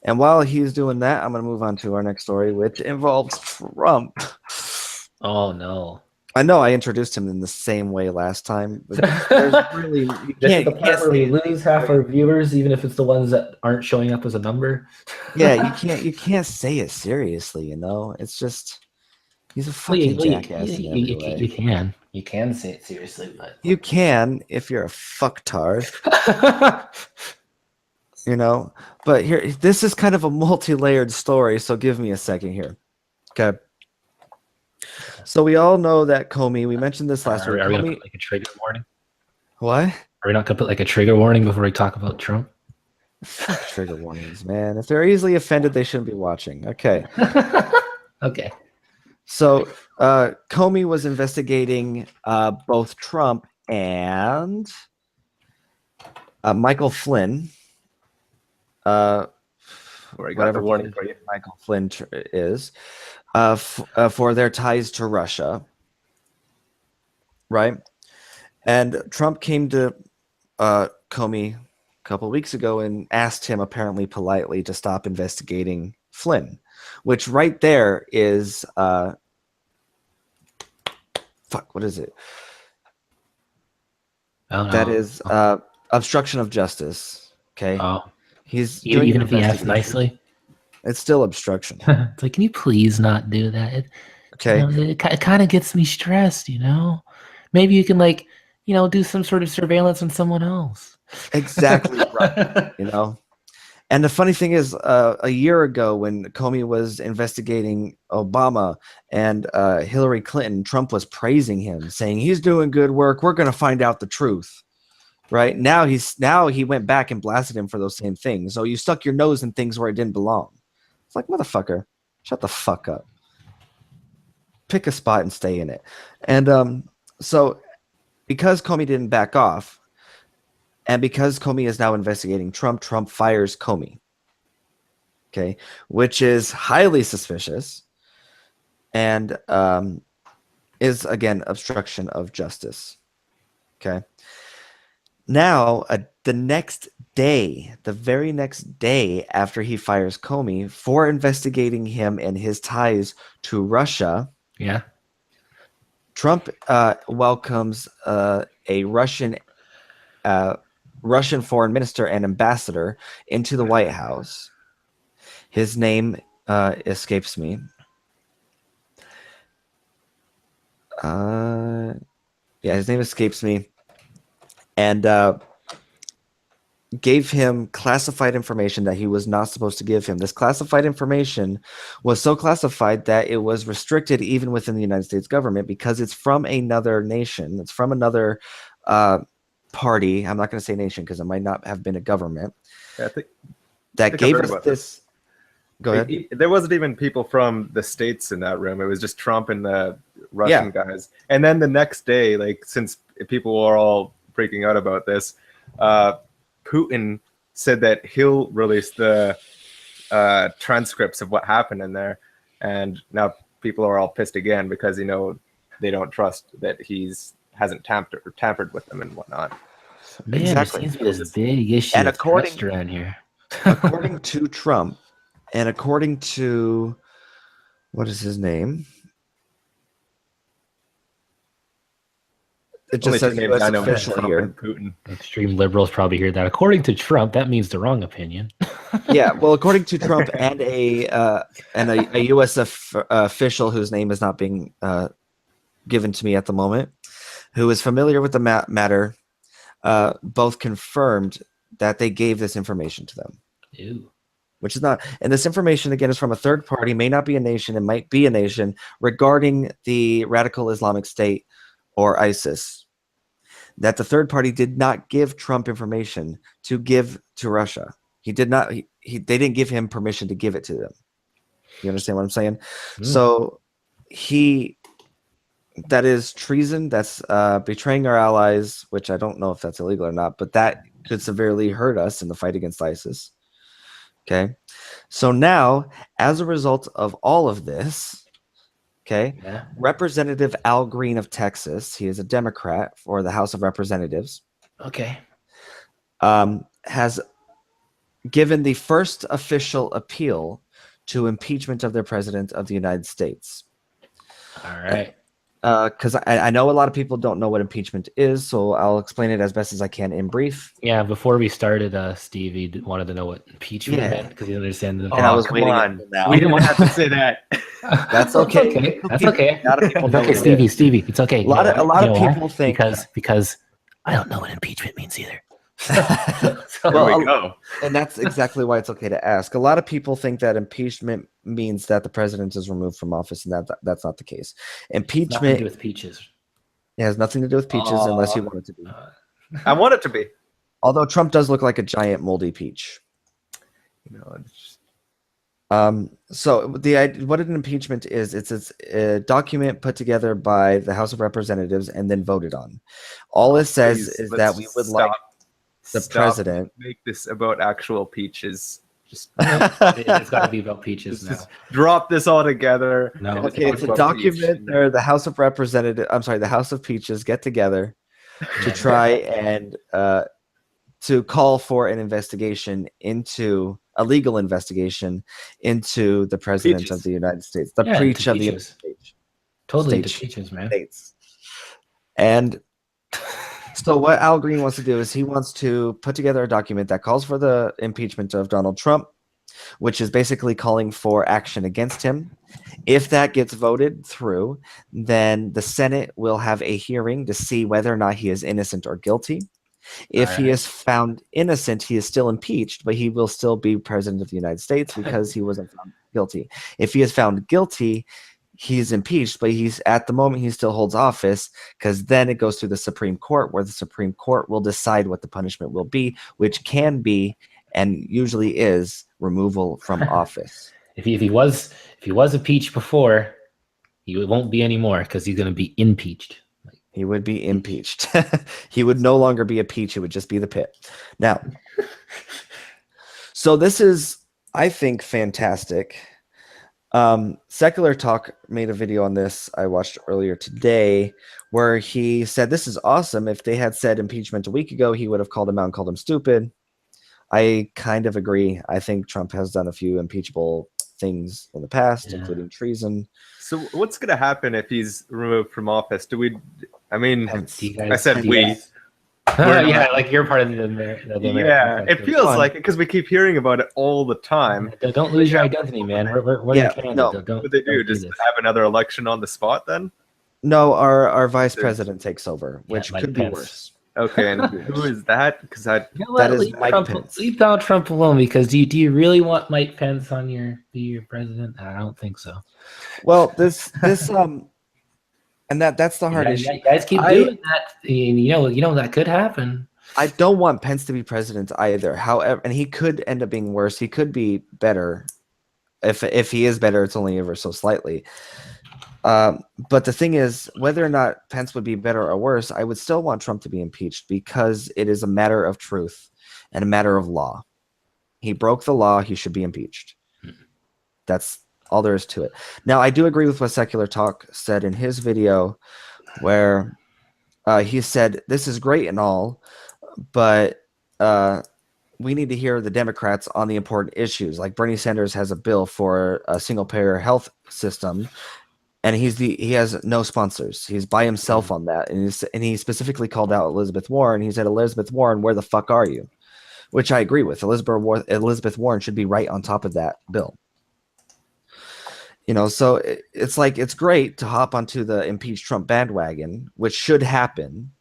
And while he's doing that, I'm going to move on to our next story, which involves Trump. Oh no. I know I introduced him in the same way last time, but there's really This is the you can't part where we say lose half our viewers, even if it's the ones that aren't showing up as a number. yeah, you can't say it seriously, you know? It's just he's a fucking jackass in every way. You can say it seriously, but You can if you're a fucktard, you know? But here this is kind of a multi-layered story, so give me a second here. Okay. So we all know that Comey, we mentioned this last week. Are we Comey, gonna put like a trigger warning? what? Are we not gonna put like a trigger warning before we talk about Trump? Fuck trigger warnings, man. If they're easily offended, they shouldn't be watching. Okay. Okay. So Comey was investigating both Trump and Michael Flynn. Whatever warning for you. Michael Flynn is for their ties to Russia. Right? And Trump came to Comey a couple of weeks ago and asked him, apparently politely, to stop investigating Flynn, which right there is what is it? That is obstruction of justice. Okay. Oh, he's even if he asks nicely, it's still obstruction. It's like, can you please not do that? Okay. It kind of gets me stressed, you know. Maybe you can like, do some sort of surveillance on someone else. Exactly right. You know. And the funny thing is, a year ago when Comey was investigating Obama and Hillary Clinton, Trump was praising him, saying he's doing good work. We're going to find out the truth. Right now, he went back and blasted him for those same things. So you stuck your nose in things where it didn't belong. It's like, motherfucker, shut the fuck up. Pick a spot and stay in it. And so because Comey didn't back off, and because Comey is now investigating Trump, Trump fires Comey. Okay, which is highly suspicious and is, again, obstruction of justice. Okay. Now, the very next day after he fires Comey for investigating him and his ties to Russia, yeah, Trump welcomes a Russian foreign minister and ambassador into the White House. His name escapes me. His name escapes me. And gave him classified information that he was not supposed to give him. This classified information was so classified that it was restricted even within the United States government because it's from another nation. It's from another party. I'm not going to say nation because it might not have been a government. Yeah, that gave us this. Go ahead. There wasn't even people from the States in that room. It was just Trump and the Russian guys. And then the next day, like, since people were all freaking out about this, Putin said that he'll release the transcripts of what happened in there, and now people are all pissed again because they don't trust that hasn't tampered with them and whatnot. Man, exactly. There seems to be this big issue and according around here. According to Trump, and according to what is his name? It just says US official here. Putin. Extreme liberals probably hear that. According to Trump, that means the wrong opinion. Yeah, well, according to Trump and a U.S. official whose name is not being given to me at the moment, who is familiar with the matter, both confirmed that they gave this information to them. Ew. Which is not, and this information again is from a third party, may not be a nation, it might be a nation, regarding the radical Islamic State or ISIS, that the third party did not give Trump information to give to Russia. He did not. They didn't give him permission to give it to them. You understand what I'm saying? So that is treason. That's betraying our allies, which I don't know if that's illegal or not, but that could severely hurt us in the fight against ISIS. Okay. So now, as a result of all of this, Representative Al Green of Texas, he is a Democrat for the House of Representatives. Okay. Has given the first official appeal to impeachment of the President of the United States. All right. Because I know a lot of people don't know what impeachment is, so I'll explain it as best as I can in brief. Yeah, before we started, Stevie wanted to know what impeachment meant because he didn't understand the. And I was come waiting on. until now. We didn't have to say that. That's okay. That's okay. A lot of people It's know okay, what it Stevie. is. Stevie, it's okay. A lot of why? people think because I don't know what impeachment means either. There we go. And that's exactly why it's okay to ask. A lot of people think that impeachment means that the president is removed from office, and that's not the case. Nothing to Impeachment do with peaches. it has nothing to do with peaches unless you want it to be. I want it to be. Although Trump does look like a giant moldy peach. You know, it's So what an impeachment is, it's a document put together by the House of Representatives and then voted on. All it says is that we would like the president. Make this about actual peaches. Just It's got to be about peaches now. just drop this all together. No. Okay, it's a document where the House of Representatives, I'm sorry, the House of Peaches get together to try and to call for an investigation into a legal investigation into the president Peaches. of the United States, the Yeah, preach to of the United peaches. States. Totally Stage. the peaches, man. States. And so what Al Green wants to do is he wants to put together a document that calls for the impeachment of Donald Trump, which is basically calling for action against him. If that gets voted through, then the Senate will have a hearing to see whether or not he is innocent or guilty. If he is found innocent, he is still impeached, but he will still be president of the United States because he wasn't found guilty. If he is found guilty, he's impeached, but he's at the moment he still holds office, because then it goes through the Supreme Court, where the Supreme Court will decide what the punishment will be, which can be and usually is removal from office. If he was impeached before, he won't be anymore because he's going to be impeached. He would be impeached. He would no longer be a peach. It would just be the pit. Now, so this is, I think, fantastic. Secular Talk made a video on this I watched earlier today where he said this is awesome. If they had said impeachment a week ago, he would have called him out and called him stupid. I kind of agree. I think Trump has done a few impeachable things in the past, including treason. So what's going to happen if he's removed from office? I mean, I said we. Yeah, like you're part of the American. Yeah, it feels like it because we keep hearing about it all the time. Don't lose your identity, man. We're in Canada. No. Don't, What they do? Just have another election on the spot then? No, our vice president takes over, which Mike could be Pence. worse. Okay, and who is that? Because That is leave Mike Trump, Pence. leave Donald Trump alone, because do you really want Mike Pence on be your president? I don't think so. Well, this and that's the hard issue. You guys keep doing that, and you know that could happen. I don't want Pence to be president either. However, and he could end up being worse. He could be better. If he is better, it's only ever so slightly. But the thing is, whether or not Pence would be better or worse, I would still want Trump to be impeached because it is a matter of truth and a matter of law. He broke the law. He should be impeached. That's all there is to it. Now, I do agree with what Secular Talk said in his video where he said, this is great and all, but we need to hear the Democrats on the important issues. Like Bernie Sanders has a bill for a single-payer health system, and he has no sponsors. He's by himself on that, and he specifically called out Elizabeth Warren. He said, Elizabeth Warren, where the fuck are you? Which I agree with. Elizabeth Warren should be right on top of that bill. You know, so it's like it's great to hop onto the impeach Trump bandwagon, which should happen,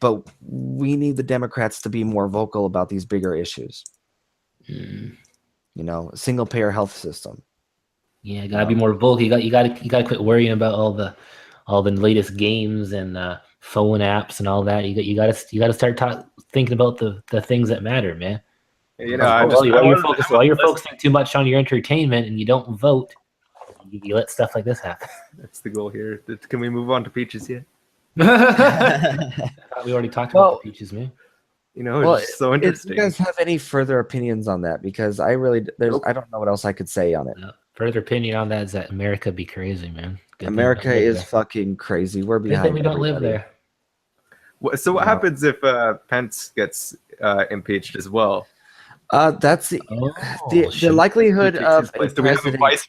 but we need the Democrats to be more vocal about these bigger issues. You know, single payer health system. Yeah, gotta be more vocal. You gotta quit worrying about all the latest games and phone apps and all that. You gotta start thinking about the things that matter, man. You know, while you're focusing too much on your entertainment and you don't vote, you let stuff like this happen. That's the goal here. Can we move on to peaches yet? I thought we already talked about the peaches, man. You know, it's so interesting. Do you guys have any further opinions on that? Because I don't know what else I could say on it. No. Further opinion on that is that America be crazy, man. America is fucking crazy. We're behind. We don't live there. So what happens if Pence gets impeached as well? That's Oh, the shit. likelihood of a Do we have a president. vice?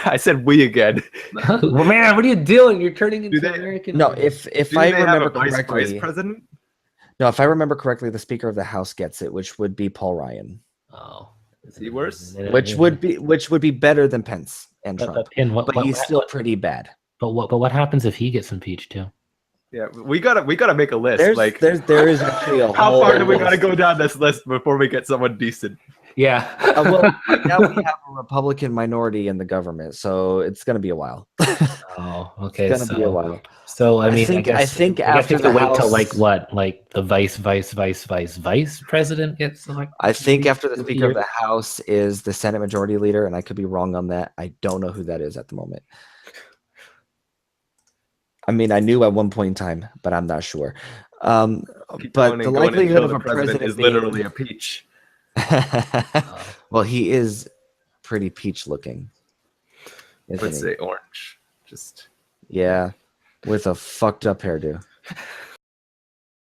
I said we again. Well, man, what are you doing? You're turning into they- American. No, if Do I they have remember a vice correctly, president? no, if I remember correctly, the Speaker of the House gets it, which would be Paul Ryan, Oh, Is he worse? which would be better than Pence and Trump, But Pin, but he's still pretty bad. But what happens if he gets impeached too? Yeah, we gotta make a list. There is actually a how whole far do we gotta list. go down this list before we get someone decent? Yeah. Well, right now we have a Republican minority in the government, so it's going to be a while. Oh, okay. It's going to be a while. So I mean, I think we after have to the wait till House, like the vice president gets elected. I think after the this Speaker of year? the House is the Senate Majority Leader, and I could be wrong on that. I don't know who that is at the moment. I mean, I knew at one point in time, but I'm not sure. But the likelihood of a president is being... literally a peach. Well, he is pretty peach looking. Let's say orange. Just yeah, with a fucked up hairdo.